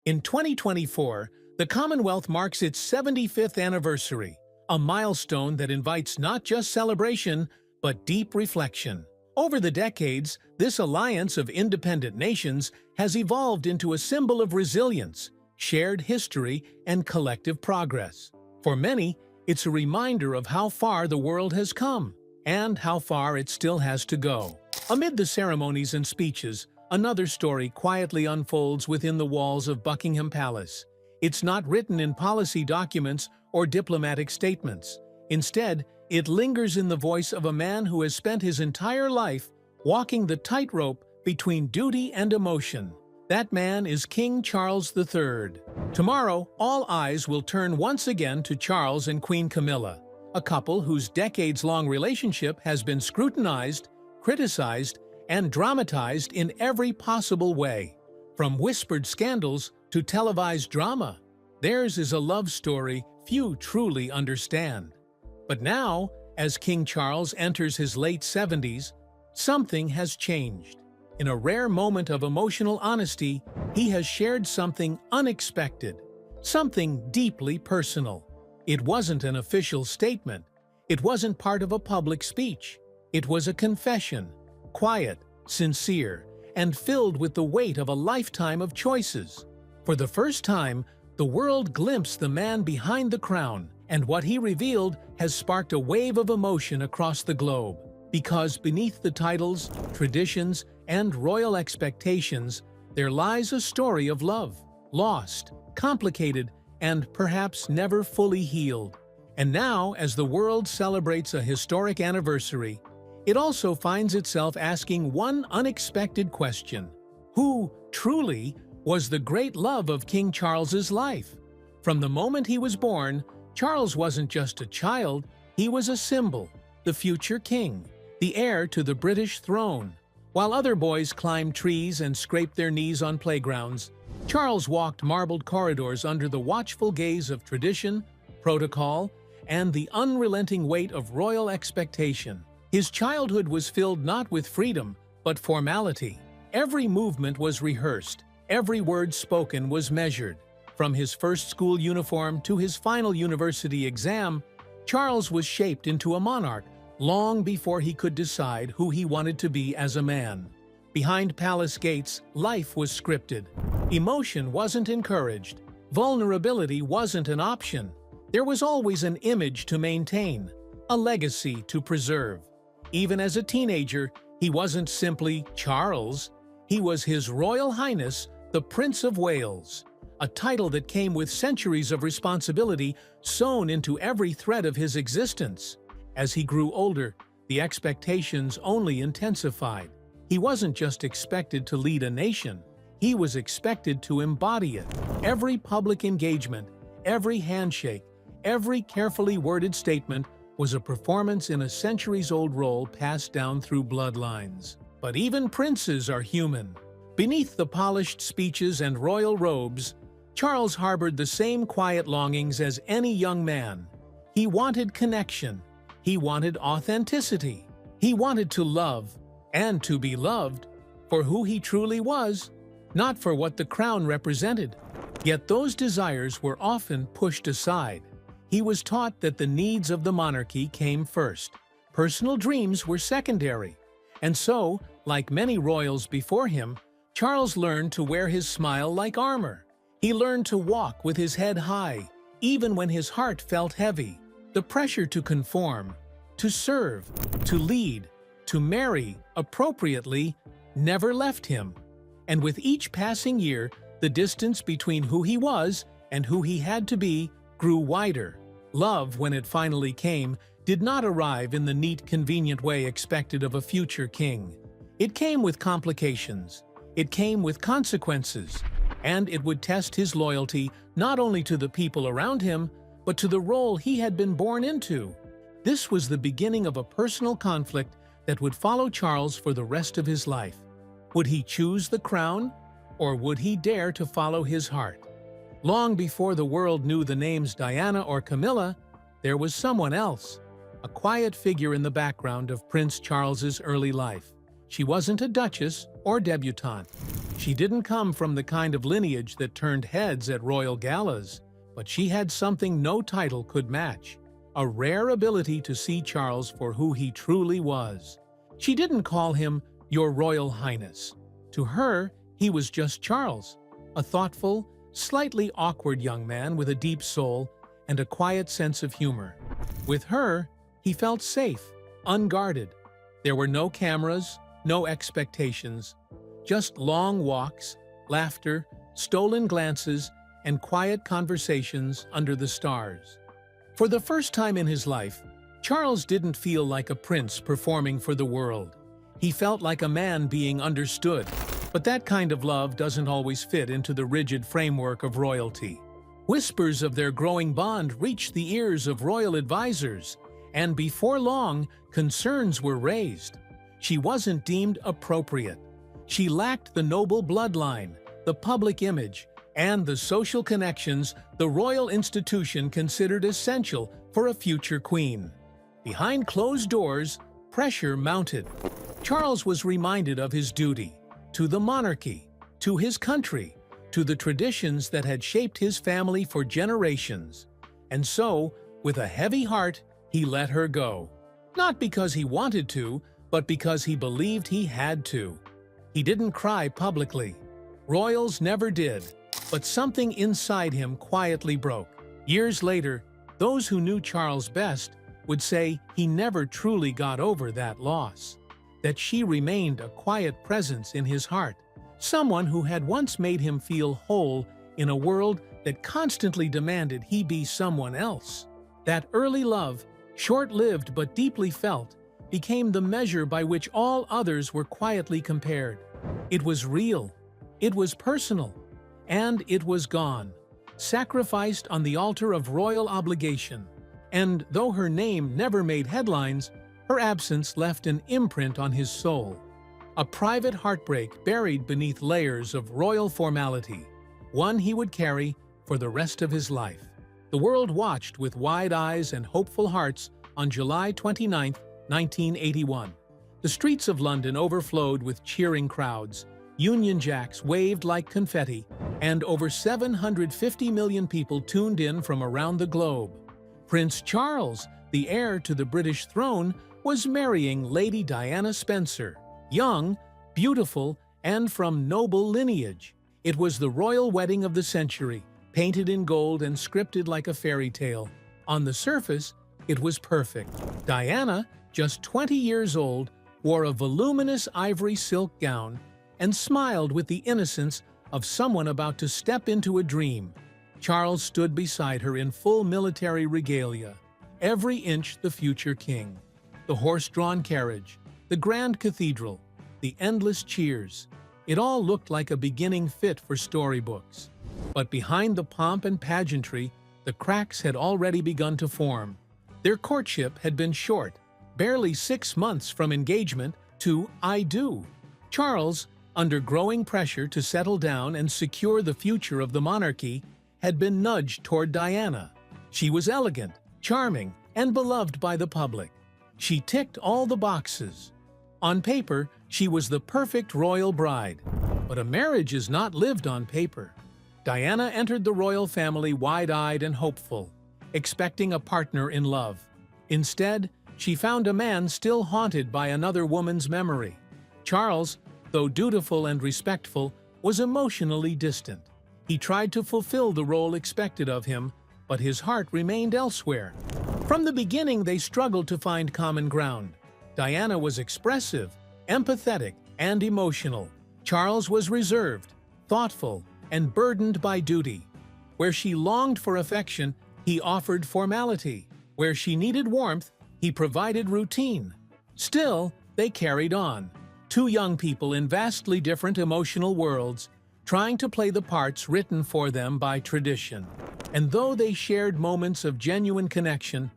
In 2024, the Commonwealth marks its 75th anniversary, a milestone that invites not just celebration, but deep reflection. Over the decades, this alliance of independent nations has evolved into a symbol of resilience, shared history, and collective progress. For many, it's a reminder of how far the world has come, and how far it still has to go. Amid the ceremonies and speeches, another story quietly unfolds within the walls of Buckingham Palace. It's not written in policy documents or diplomatic statements. Instead, it lingers in the voice of a man who has spent his entire life walking the tightrope between duty and emotion. That man is King Charles III. Tomorrow, all eyes will turn once again to Charles and Queen Camilla, a couple whose decades-long relationship has been scrutinized, criticized, and dramatized in every possible way. From whispered scandals to televised drama, theirs is a love story few truly understand. But now, as King Charles enters his late 70s, something has changed. In a rare moment of emotional honesty, he has shared something unexpected, something deeply personal. It wasn't an official statement. It wasn't part of a public speech. It was a confession, quiet, sincere, and filled with the weight of a lifetime of choices. For the first time, the world glimpsed the man behind the crown, and what he revealed has sparked a wave of emotion across the globe. Because beneath the titles, traditions, and royal expectations, there lies a story of love, lost, complicated, and perhaps never fully healed. And now, as the world celebrates a historic anniversary, it also finds itself asking one unexpected question. Who, truly, was the great love of King Charles's life? From the moment he was born, Charles wasn't just a child, he was a symbol, the future king, the heir to the British throne. While other boys climbed trees and scraped their knees on playgrounds, Charles walked marbled corridors under the watchful gaze of tradition, protocol, and the unrelenting weight of royal expectation. His childhood was filled not with freedom, but formality. Every movement was rehearsed, every word spoken was measured. From his first school uniform to his final university exam, Charles was shaped into a monarch long before he could decide who he wanted to be as a man. Behind palace gates, life was scripted. Emotion wasn't encouraged. Vulnerability wasn't an option. There was always an image to maintain, a legacy to preserve. Even as a teenager, he wasn't simply Charles. He was His Royal Highness, the Prince of Wales, a title that came with centuries of responsibility sewn into every thread of his existence. As he grew older, the expectations only intensified. He wasn't just expected to lead a nation, he was expected to embody it. Every public engagement, every handshake, every carefully worded statement was a performance in a centuries-old role passed down through bloodlines. But even princes are human. Beneath the polished speeches and royal robes, Charles harbored the same quiet longings as any young man. He wanted connection. He wanted authenticity. He wanted to love, and to be loved, for who he truly was, not for what the crown represented. Yet those desires were often pushed aside. He was taught that the needs of the monarchy came first. Personal dreams were secondary. And so, like many royals before him, Charles learned to wear his smile like armor. He learned to walk with his head high, even when his heart felt heavy. The pressure to conform, to serve, to lead, to marry appropriately never left him. And with each passing year, the distance between who he was and who he had to be grew wider. Love, when it finally came, did not arrive in the neat, convenient way expected of a future king. It came with complications. It came with consequences. And it would test his loyalty not only to the people around him, but to the role he had been born into. This was the beginning of a personal conflict that would follow Charles for the rest of his life. Would he choose the crown, or would he dare to follow his heart? Long before the world knew the names Diana or Camilla, there was someone else, a quiet figure in the background of Prince Charles's early life. She wasn't a duchess or debutante. She didn't come from the kind of lineage that turned heads at royal galas, but she had something no title could match: a rare ability to see Charles for who he truly was. She didn't call him "Your Royal Highness." To her, he was just Charles, a thoughtful, slightly awkward young man with a deep soul and a quiet sense of humor. With her, he felt safe, unguarded. There were no cameras, no expectations, just long walks, laughter, stolen glances, and quiet conversations under the stars. For the first time in his life, Charles didn't feel like a prince performing for the world. He felt like a man being understood. But that kind of love doesn't always fit into the rigid framework of royalty. Whispers of their growing bond reached the ears of royal advisors, and before long, concerns were raised. She wasn't deemed appropriate. She lacked the noble bloodline, the public image, and the social connections the royal institution considered essential for a future queen. Behind closed doors, pressure mounted. Charles was reminded of his duty to the monarchy, to his country, to the traditions that had shaped his family for generations. And so, with a heavy heart, he let her go. Not because he wanted to, but because he believed he had to. He didn't cry publicly. Royals never did, but something inside him quietly broke. Years later, those who knew Charles best would say he never truly got over that loss, that she remained a quiet presence in his heart, someone who had once made him feel whole in a world that constantly demanded he be someone else. That early love, short-lived but deeply felt, became the measure by which all others were quietly compared. It was real, it was personal, and it was gone, sacrificed on the altar of royal obligation. And though her name never made headlines, her absence left an imprint on his soul. A private heartbreak buried beneath layers of royal formality, one he would carry for the rest of his life. The world watched with wide eyes and hopeful hearts on July 29, 1981. The streets of London overflowed with cheering crowds, Union Jacks waved like confetti, and over 750 million people tuned in from around the globe. Prince Charles, the heir to the British throne, was marrying Lady Diana Spencer, young, beautiful, and from noble lineage. It was the royal wedding of the century, painted in gold and scripted like a fairy tale. On the surface, it was perfect. Diana, just 20 years old, wore a voluminous ivory silk gown and smiled with the innocence of someone about to step into a dream. Charles stood beside her in full military regalia, every inch the future king. The horse-drawn carriage, the grand cathedral, the endless cheers. It all looked like a beginning fit for storybooks. But behind the pomp and pageantry, the cracks had already begun to form. Their courtship had been short, barely 6 months from engagement to "I do." Charles, under growing pressure to settle down and secure the future of the monarchy, had been nudged toward Diana. She was elegant, charming, and beloved by the public. She ticked all the boxes. On paper, she was the perfect royal bride. But a marriage is not lived on paper. Diana entered the royal family wide-eyed and hopeful, expecting a partner in love. Instead, she found a man still haunted by another woman's memory. Charles, though dutiful and respectful, was emotionally distant. He tried to fulfill the role expected of him, but his heart remained elsewhere. From the beginning, they struggled to find common ground. Diana was expressive, empathetic, and emotional. Charles was reserved, thoughtful, and burdened by duty. Where she longed for affection, he offered formality. Where she needed warmth, he provided routine. Still, they carried on. Two young people in vastly different emotional worlds, trying to play the parts written for them by tradition. And though they shared moments of genuine connection,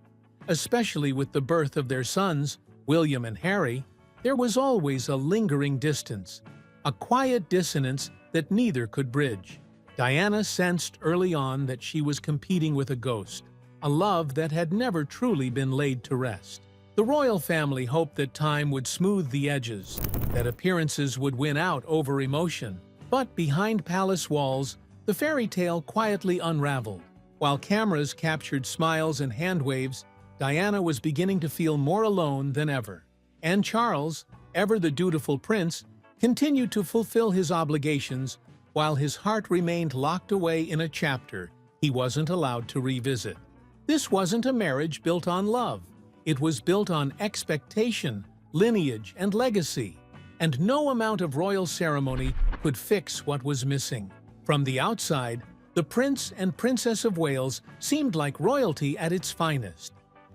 especially with the birth of their sons, William and Harry, there was always a lingering distance, a quiet dissonance that neither could bridge. Diana sensed early on that she was competing with a ghost, a love that had never truly been laid to rest. The royal family hoped that time would smooth the edges, that appearances would win out over emotion. But behind palace walls, the fairy tale quietly unraveled. While cameras captured smiles and hand waves, Diana was beginning to feel more alone than ever. And Charles, ever the dutiful prince, continued to fulfill his obligations while his heart remained locked away in a chapter he wasn't allowed to revisit. This wasn't a marriage built on love. It was built on expectation, lineage, and legacy. And no amount of royal ceremony could fix what was missing. From the outside, the Prince and Princess of Wales seemed like royalty at its finest.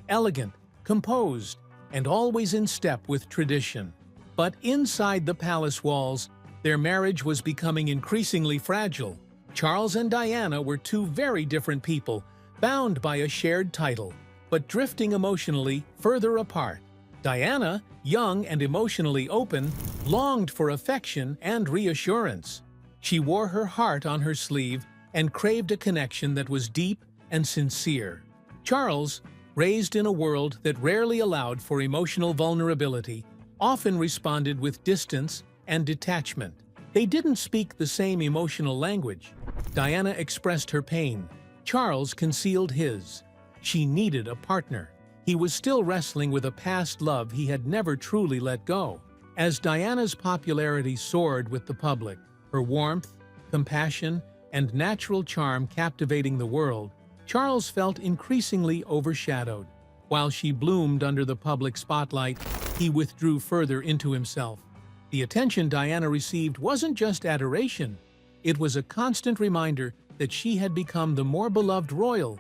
Elegant, composed, and always in step with tradition. But inside the palace walls, their marriage was becoming increasingly fragile. Charles and Diana were two very different people, bound by a shared title, but drifting emotionally further apart. Diana, young and emotionally open, longed for affection and reassurance. She wore her heart on her sleeve and craved a connection that was deep and sincere. Charles, raised in a world that rarely allowed for emotional vulnerability, often responded with distance and detachment. They didn't speak the same emotional language. Diana expressed her pain. Charles concealed his. She needed a partner. He was still wrestling with a past love he had never truly let go. As Diana's popularity soared with the public, her warmth, compassion, and natural charm captivating the world, Charles felt increasingly overshadowed. While she bloomed under the public spotlight, he withdrew further into himself. The attention Diana received wasn't just adoration. It was a constant reminder that she had become the more beloved royal,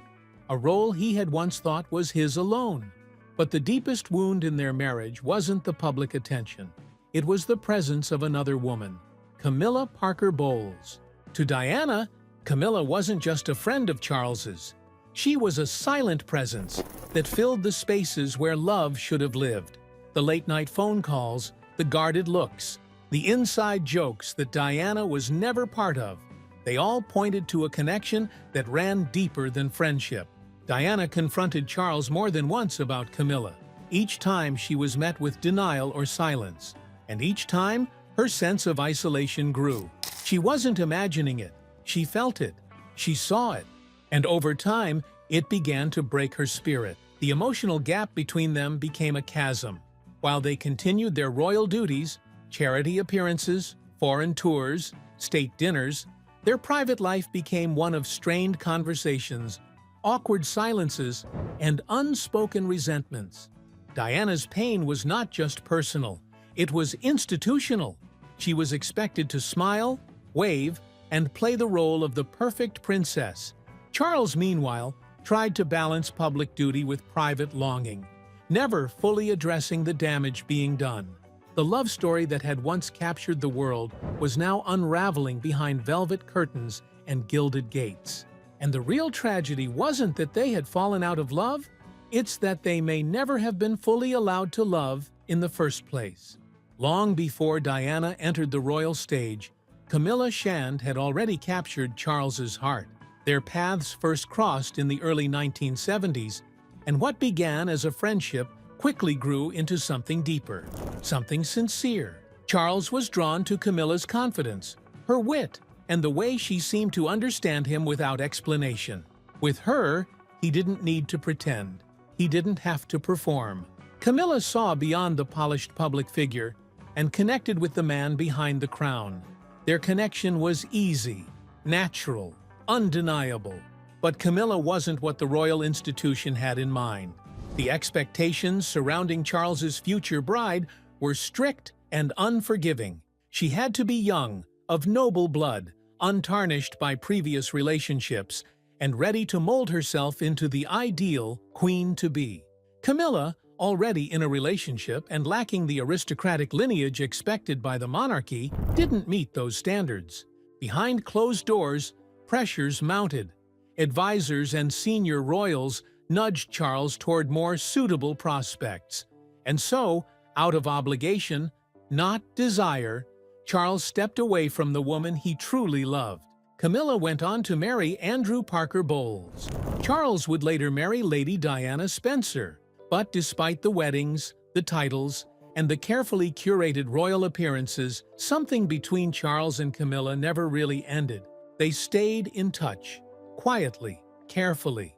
a role he had once thought was his alone. But the deepest wound in their marriage wasn't the public attention. It was the presence of another woman, Camilla Parker Bowles. To Diana, Camilla wasn't just a friend of Charles's. She was a silent presence that filled the spaces where love should have lived. The late-night phone calls, the guarded looks, the inside jokes that Diana was never part of. They all pointed to a connection that ran deeper than friendship. Diana confronted Charles more than once about Camilla. Each time she was met with denial or silence. And each time, her sense of isolation grew. She wasn't imagining it. She felt it. She saw it. And over time, it began to break her spirit. The emotional gap between them became a chasm. While they continued their royal duties, charity appearances, foreign tours, state dinners, their private life became one of strained conversations, awkward silences, and unspoken resentments. Diana's pain was not just personal, it was institutional. She was expected to smile, wave, and play the role of the perfect princess. Charles, meanwhile, tried to balance public duty with private longing, never fully addressing the damage being done. The love story that had once captured the world was now unraveling behind velvet curtains and gilded gates. And the real tragedy wasn't that they had fallen out of love, it's that they may never have been fully allowed to love in the first place. Long before Diana entered the royal stage, Camilla Shand had already captured Charles's heart. Their paths first crossed in the early 1970s, and what began as a friendship quickly grew into something deeper, something sincere. Charles was drawn to Camilla's confidence, her wit, and the way she seemed to understand him without explanation. With her, he didn't need to pretend. He didn't have to perform. Camilla saw beyond the polished public figure and connected with the man behind the crown. Their connection was easy, natural, undeniable. But Camilla wasn't what the royal institution had in mind. The expectations surrounding Charles's future bride were strict and unforgiving. She had to be young, of noble blood, untarnished by previous relationships, and ready to mold herself into the ideal queen-to-be. Camilla, already in a relationship and lacking the aristocratic lineage expected by the monarchy, didn't meet those standards. Behind closed doors, pressures mounted. Advisors and senior royals nudged Charles toward more suitable prospects. And so, out of obligation, not desire, Charles stepped away from the woman he truly loved. Camilla went on to marry Andrew Parker Bowles. Charles would later marry Lady Diana Spencer. But despite the weddings, the titles, and the carefully curated royal appearances, something between Charles and Camilla never really ended. They stayed in touch, quietly, carefully.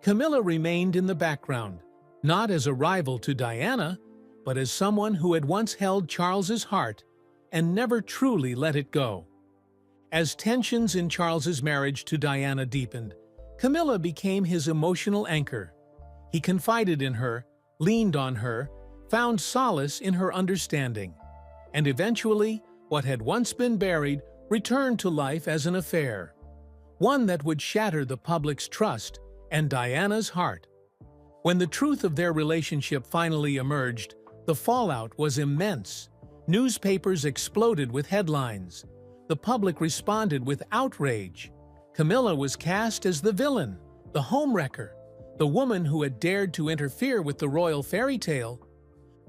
Camilla remained in the background, not as a rival to Diana, but as someone who had once held Charles's heart and never truly let it go. As tensions in Charles's marriage to Diana deepened, Camilla became his emotional anchor. He confided in her, leaned on her, found solace in her understanding, and eventually, what had once been buried returned to life as an affair, one that would shatter the public's trust and Diana's heart. When the truth of their relationship finally emerged, the fallout was immense. Newspapers exploded with headlines. The public responded with outrage. Camilla was cast as the villain, the homewrecker, the woman who had dared to interfere with the royal fairy tale.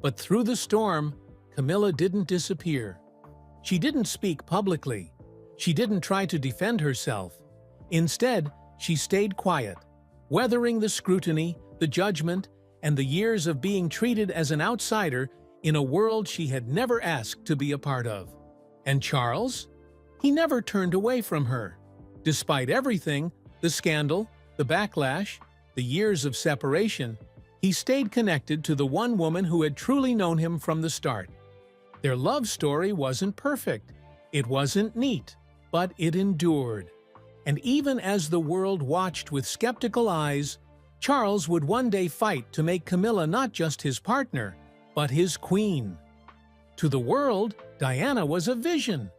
But through the storm, Camilla didn't disappear. She didn't speak publicly. She didn't try to defend herself. Instead, she stayed quiet, weathering the scrutiny, the judgment, and the years of being treated as an outsider in a world she had never asked to be a part of. And Charles? He never turned away from her. Despite everything, the scandal, the backlash, the years of separation, he stayed connected to the one woman who had truly known him from the start. Their love story wasn't perfect. It wasn't neat, but it endured. And even as the world watched with skeptical eyes, Charles would one day fight to make Camilla not just his partner, but his queen. To the world, Diana was a vision.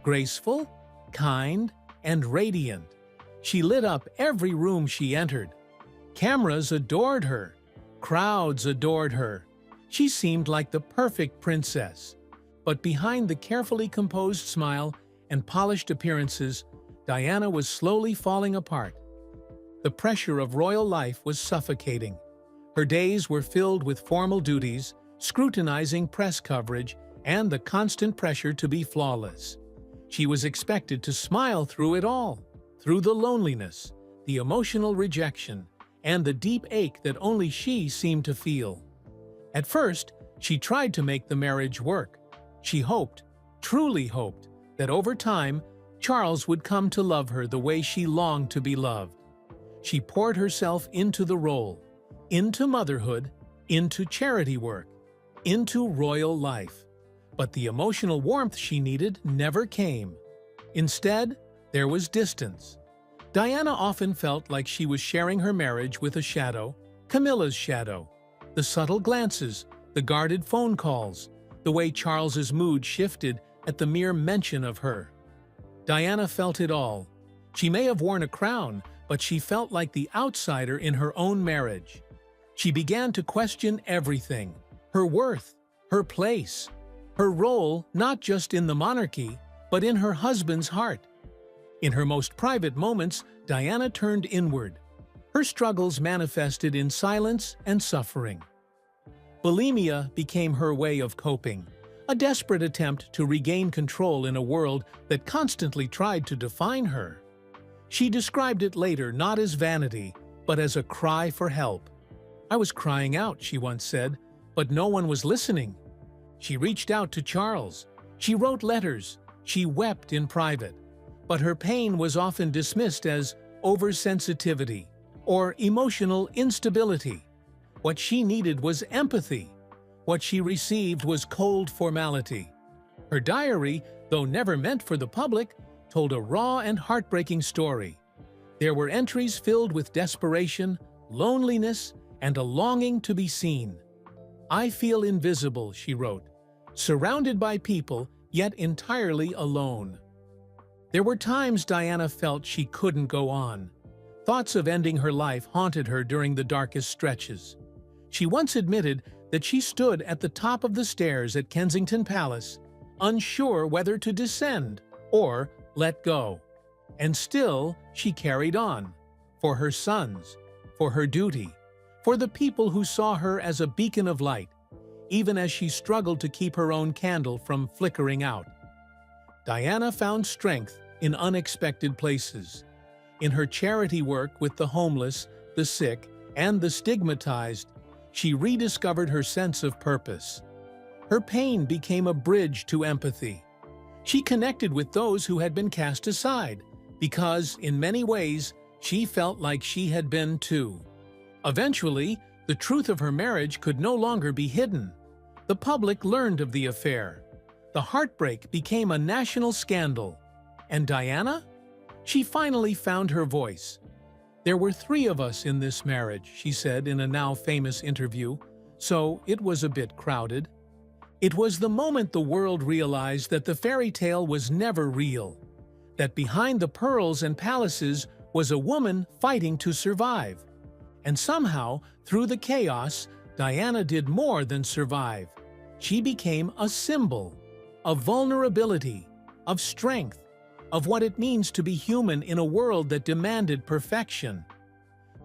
Graceful, kind, and radiant. She lit up every room she entered. Cameras adored her. Crowds adored her. She seemed like the perfect princess. But behind the carefully composed smile and polished appearances, Diana was slowly falling apart. The pressure of royal life was suffocating. Her days were filled with formal duties, scrutinizing press coverage, and the constant pressure to be flawless. She was expected to smile through it all, through the loneliness, the emotional rejection, and the deep ache that only she seemed to feel. At first, she tried to make the marriage work. She hoped, truly hoped, that over time, Charles would come to love her the way she longed to be loved. She poured herself into the role, into motherhood, into charity work, into royal life. But the emotional warmth she needed never came. Instead, there was distance. Diana often felt like she was sharing her marriage with a shadow, Camilla's shadow. The subtle glances, the guarded phone calls, the way Charles's mood shifted at the mere mention of her. Diana felt it all. She may have worn a crown, but she felt like the outsider in her own marriage. She began to question everything: her worth, her place, her role not just in the monarchy, but in her husband's heart. In her most private moments, Diana turned inward. Her struggles manifested in silence and suffering. Bulimia became her way of coping, a desperate attempt to regain control in a world that constantly tried to define her. She described it later not as vanity, but as a cry for help. "I was crying out," she once said, "but no one was listening." She reached out to Charles. She wrote letters. She wept in private. But her pain was often dismissed as oversensitivity or emotional instability. What she needed was empathy. What she received was cold formality. Her diary, though never meant for the public, told a raw and heartbreaking story. There were entries filled with desperation, loneliness, and a longing to be seen. "I feel invisible," she wrote, "surrounded by people, yet entirely alone." There were times Diana felt she couldn't go on. Thoughts of ending her life haunted her during the darkest stretches. She once admitted that she stood at the top of the stairs at Kensington Palace, unsure whether to descend or let go. And still, she carried on. For her sons, for her duty, for the people who saw her as a beacon of light, even as she struggled to keep her own candle from flickering out. Diana found strength in unexpected places. In her charity work with the homeless, the sick, and the stigmatized, she rediscovered her sense of purpose. Her pain became a bridge to empathy. She connected with those who had been cast aside, because, in many ways, she felt like she had been too. Eventually, the truth of her marriage could no longer be hidden. The public learned of the affair. The heartbreak became a national scandal. And Diana? She finally found her voice. "There were 3 of us in this marriage," she said in a now famous interview, "so it was a bit crowded." It was the moment the world realized that the fairy tale was never real, that behind the pearls and palaces was a woman fighting to survive. And somehow, through the chaos, Diana did more than survive. She became a symbol of vulnerability, of strength, of what it means to be human in a world that demanded perfection.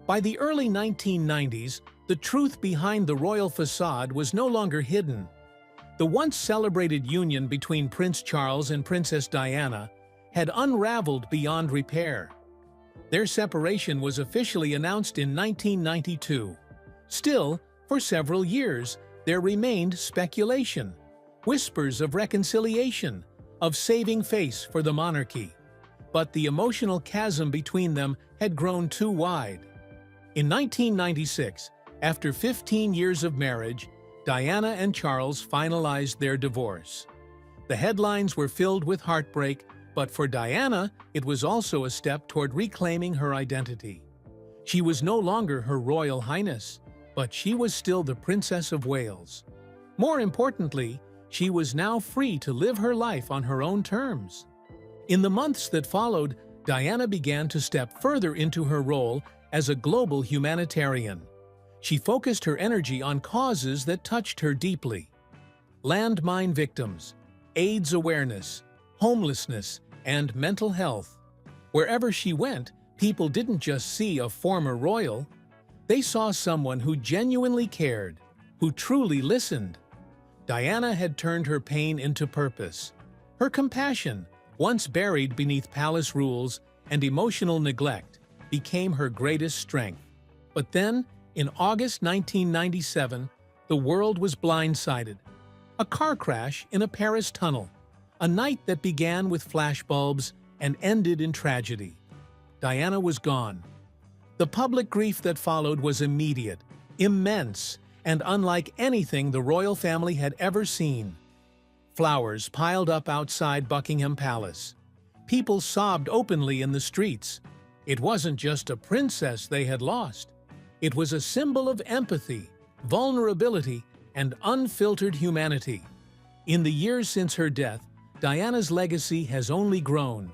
By the early 1990s, the truth behind the royal facade was no longer hidden. The once celebrated union between Prince Charles and Princess Diana had unraveled beyond repair. Their separation was officially announced in 1992. Still, for several years, there remained speculation, whispers of reconciliation, of saving face for the monarchy. But the emotional chasm between them had grown too wide. In 1996, after 15 years of marriage, Diana and Charles finalized their divorce. The headlines were filled with heartbreak, but for Diana, it was also a step toward reclaiming her identity. She was no longer Her Royal Highness, but she was still the Princess of Wales. More importantly, she was now free to live her life on her own terms. In the months that followed, Diana began to step further into her role as a global humanitarian. She focused her energy on causes that touched her deeply: landmine victims, AIDS awareness, homelessness, and mental health. Wherever she went, people didn't just see a former royal. They saw someone who genuinely cared, who truly listened. Diana had turned her pain into purpose. Her compassion, once buried beneath palace rules and emotional neglect, became her greatest strength. But then, in August 1997, the world was blindsided. A car crash in a Paris tunnel, a night that began with flashbulbs and ended in tragedy. Diana was gone. The public grief that followed was immediate, immense, and unlike anything the royal family had ever seen. Flowers piled up outside Buckingham Palace. People sobbed openly in the streets. It wasn't just a princess they had lost. It was a symbol of empathy, vulnerability, and unfiltered humanity. In the years since her death, Diana's legacy has only grown.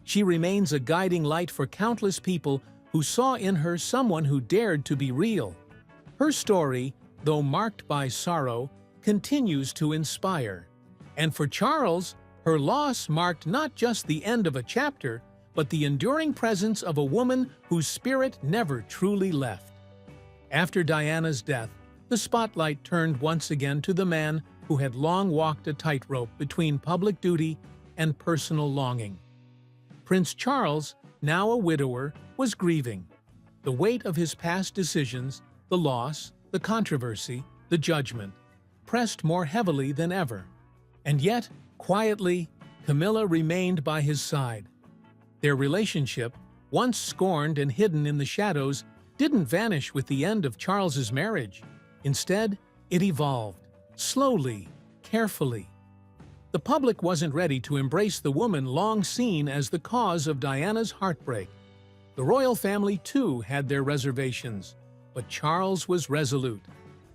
She remains a guiding light for countless people who saw in her someone who dared to be real. Her story, though marked by sorrow, continues to inspire. And for Charles, her loss marked not just the end of a chapter, but the enduring presence of a woman whose spirit never truly left. After Diana's death, the spotlight turned once again to the man who had long walked a tightrope between public duty and personal longing. Prince Charles, now a widower, was grieving. The weight of his past decisions, the loss, the controversy, the judgment, pressed more heavily than ever. And yet, quietly, Camilla remained by his side. Their relationship, once scorned and hidden in the shadows, didn't vanish with the end of Charles's marriage. Instead, it evolved, slowly, carefully. The public wasn't ready to embrace the woman long seen as the cause of Diana's heartbreak. The royal family, too, had their reservations, but Charles was resolute.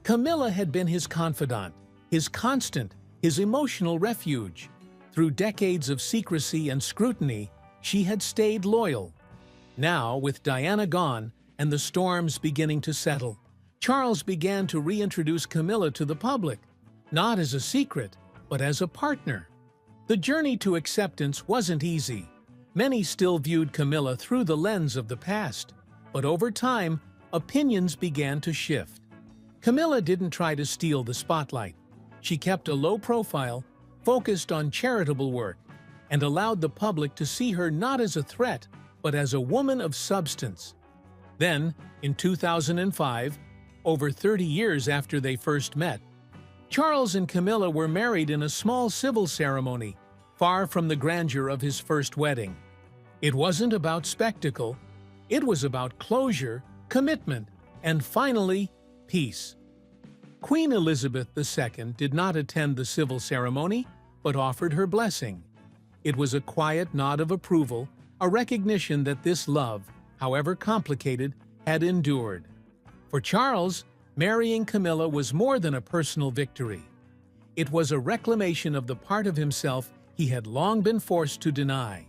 Camilla had been his confidant, his constant, his emotional refuge. Through decades of secrecy and scrutiny, she had stayed loyal. Now, with Diana gone and the storms beginning to settle, Charles began to reintroduce Camilla to the public, not as a secret, but as a partner. The journey to acceptance wasn't easy. Many still viewed Camilla through the lens of the past, but over time, opinions began to shift. Camilla didn't try to steal the spotlight. She kept a low profile, focused on charitable work, and allowed the public to see her not as a threat, but as a woman of substance. Then, in 2005, over 30 years after they first met, Charles and Camilla were married in a small civil ceremony, far from the grandeur of his first wedding. It wasn't about spectacle, it was about closure, commitment, and finally, peace. Queen Elizabeth II did not attend the civil ceremony, but offered her blessing. It was a quiet nod of approval, a recognition that this love, however complicated, had endured. For Charles, marrying Camilla was more than a personal victory. It was a reclamation of the part of himself he had long been forced to deny.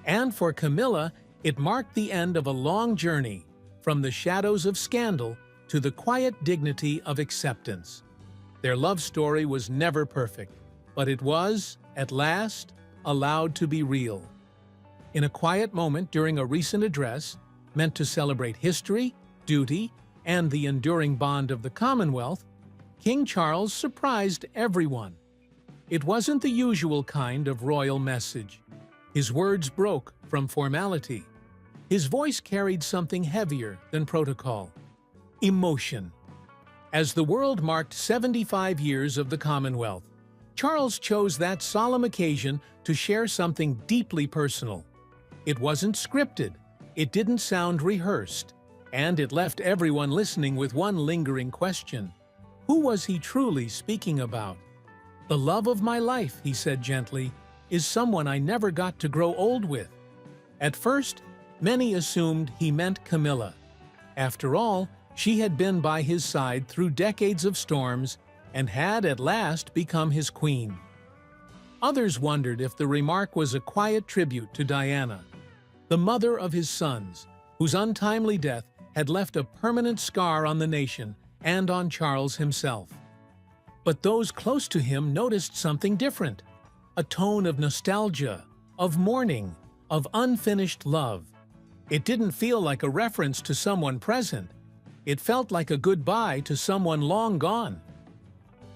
And for Camilla, it marked the end of a long journey, from the shadows of scandal to the quiet dignity of acceptance. Their love story was never perfect, but it was, at last, allowed to be real. In a quiet moment during a recent address, meant to celebrate history, duty, and the enduring bond of the Commonwealth, King Charles surprised everyone. It wasn't the usual kind of royal message. His words broke from formality. His voice carried something heavier than protocol: emotion. As the world marked 75 years of the Commonwealth, Charles chose that solemn occasion to share something deeply personal. It wasn't scripted, it didn't sound rehearsed, and it left everyone listening with one lingering question. Who was he truly speaking about? "The love of my life," he said gently, "is someone I never got to grow old with." At first, many assumed he meant Camilla. After all, she had been by his side through decades of storms and had at last become his queen. Others wondered if the remark was a quiet tribute to Diana, the mother of his sons, whose untimely death had left a permanent scar on the nation and on Charles himself. But those close to him noticed something different: a tone of nostalgia, of mourning, of unfinished love. It didn't feel like a reference to someone present. It felt like a goodbye to someone long gone.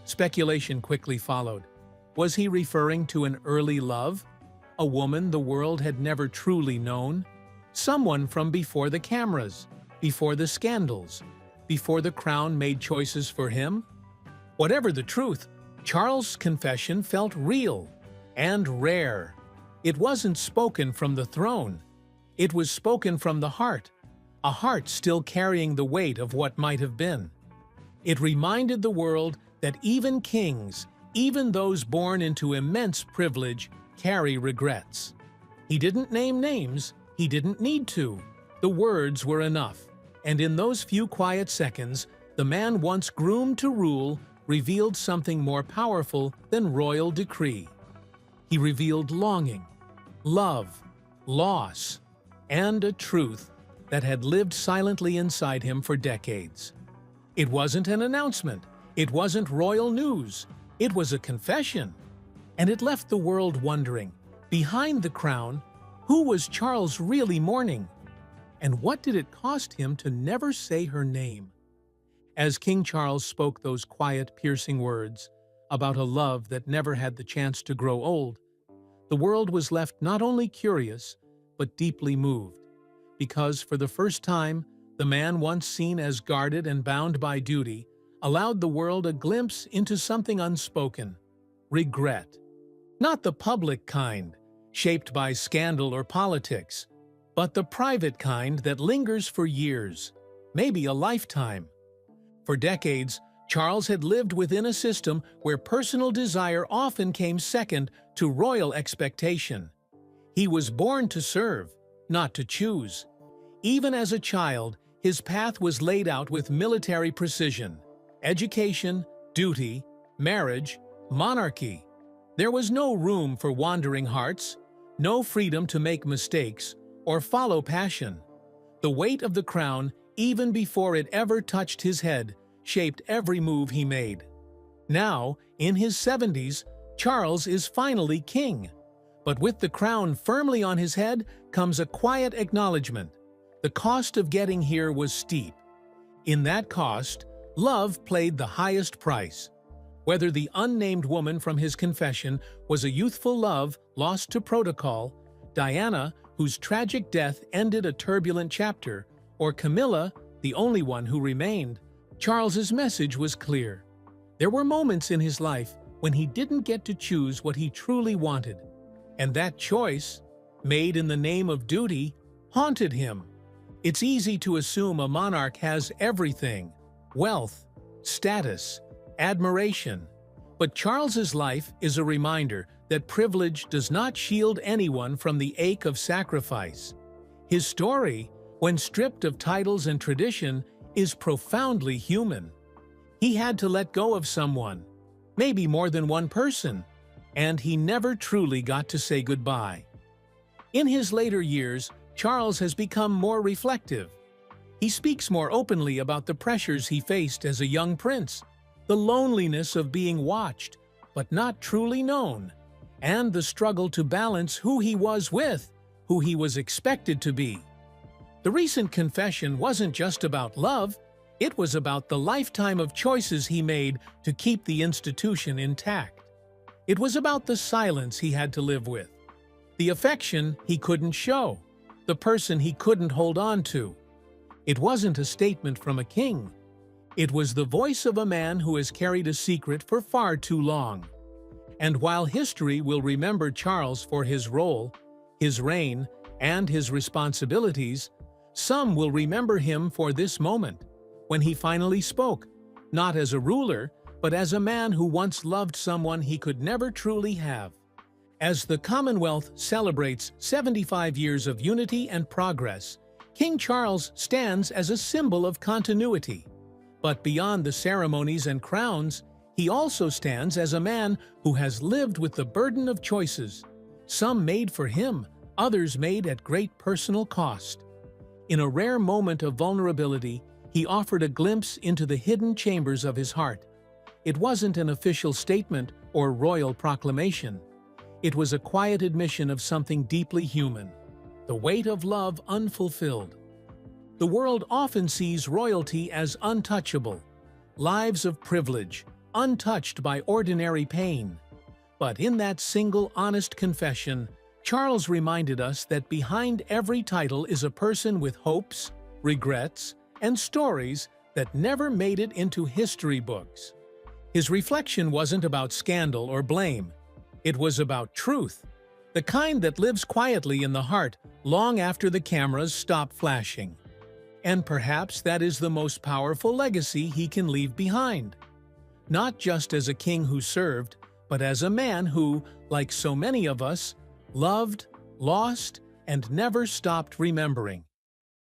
Speculation quickly followed. Was he referring to an early love? A woman the world had never truly known? Someone from before the cameras, before the scandals, before the crown made choices for him? Whatever the truth, Charles' confession felt real and rare. It wasn't spoken from the throne. It was spoken from the heart, a heart still carrying the weight of what might have been. It reminded the world that even kings, even those born into immense privilege, carry regrets. He didn't name names, he didn't need to. The words were enough, and in those few quiet seconds, the man once groomed to rule revealed something more powerful than royal decree. He revealed longing, love, loss, and a truth that had lived silently inside him for decades. It wasn't an announcement, it wasn't royal news, it was a confession. And it left the world wondering, behind the crown, who was Charles really mourning? And what did it cost him to never say her name? As King Charles spoke those quiet, piercing words about a love that never had the chance to grow old, the world was left not only curious, but deeply moved. Because for the first time, the man once seen as guarded and bound by duty allowed the world a glimpse into something unspoken: regret. Not the public kind, shaped by scandal or politics, but the private kind that lingers for years, maybe a lifetime. For decades, Charles had lived within a system where personal desire often came second to royal expectation. He was born to serve, not to choose. Even as a child, his path was laid out with military precision: education, duty, marriage, monarchy. There was no room for wandering hearts, no freedom to make mistakes or follow passion. The weight of the crown, even before it ever touched his head, shaped every move he made. Now, in his 70s, Charles is finally king. But with the crown firmly on his head comes a quiet acknowledgement: the cost of getting here was steep. In that cost, love played the highest price. Whether the unnamed woman from his confession was a youthful love lost to protocol, Diana, whose tragic death ended a turbulent chapter, or Camilla, the only one who remained, Charles's message was clear: There were moments in his life when he didn't get to choose what he truly wanted, and that choice, made in the name of duty, haunted him. It's easy to assume a monarch has everything: wealth, status, admiration. But Charles's life is a reminder that privilege does not shield anyone from the ache of sacrifice. His story, when stripped of titles and tradition, is profoundly human. He had to let go of someone, maybe more than one person, and he never truly got to say goodbye. In his later years, Charles has become more reflective. He speaks more openly about the pressures he faced as a young prince, the loneliness of being watched but not truly known, and the struggle to balance who he was with who he was expected to be. The recent confession wasn't just about love, it was about the lifetime of choices he made to keep the institution intact. It was about the silence he had to live with, the affection he couldn't show, the person he couldn't hold on to. It wasn't a statement from a king. It was the voice of a man who has carried a secret for far too long. And while history will remember Charles for his role, his reign, and his responsibilities, some will remember him for this moment, when he finally spoke, not as a ruler, but as a man who once loved someone he could never truly have. As the Commonwealth celebrates 75 years of unity and progress, King Charles stands as a symbol of continuity. But beyond the ceremonies and crowns, he also stands as a man who has lived with the burden of choices, some made for him, others made at great personal cost. In a rare moment of vulnerability, he offered a glimpse into the hidden chambers of his heart. It wasn't an official statement or royal proclamation. It was a quiet admission of something deeply human, the weight of love unfulfilled. The world often sees royalty as untouchable, lives of privilege, untouched by ordinary pain. But in that single honest confession, Charles reminded us that behind every title is a person with hopes, regrets, and stories that never made it into history books. His reflection wasn't about scandal or blame. It was about truth, the kind that lives quietly in the heart long after the cameras stop flashing. And perhaps that is the most powerful legacy he can leave behind. Not just as a king who served, but as a man who, like so many of us, loved, lost, and never stopped remembering.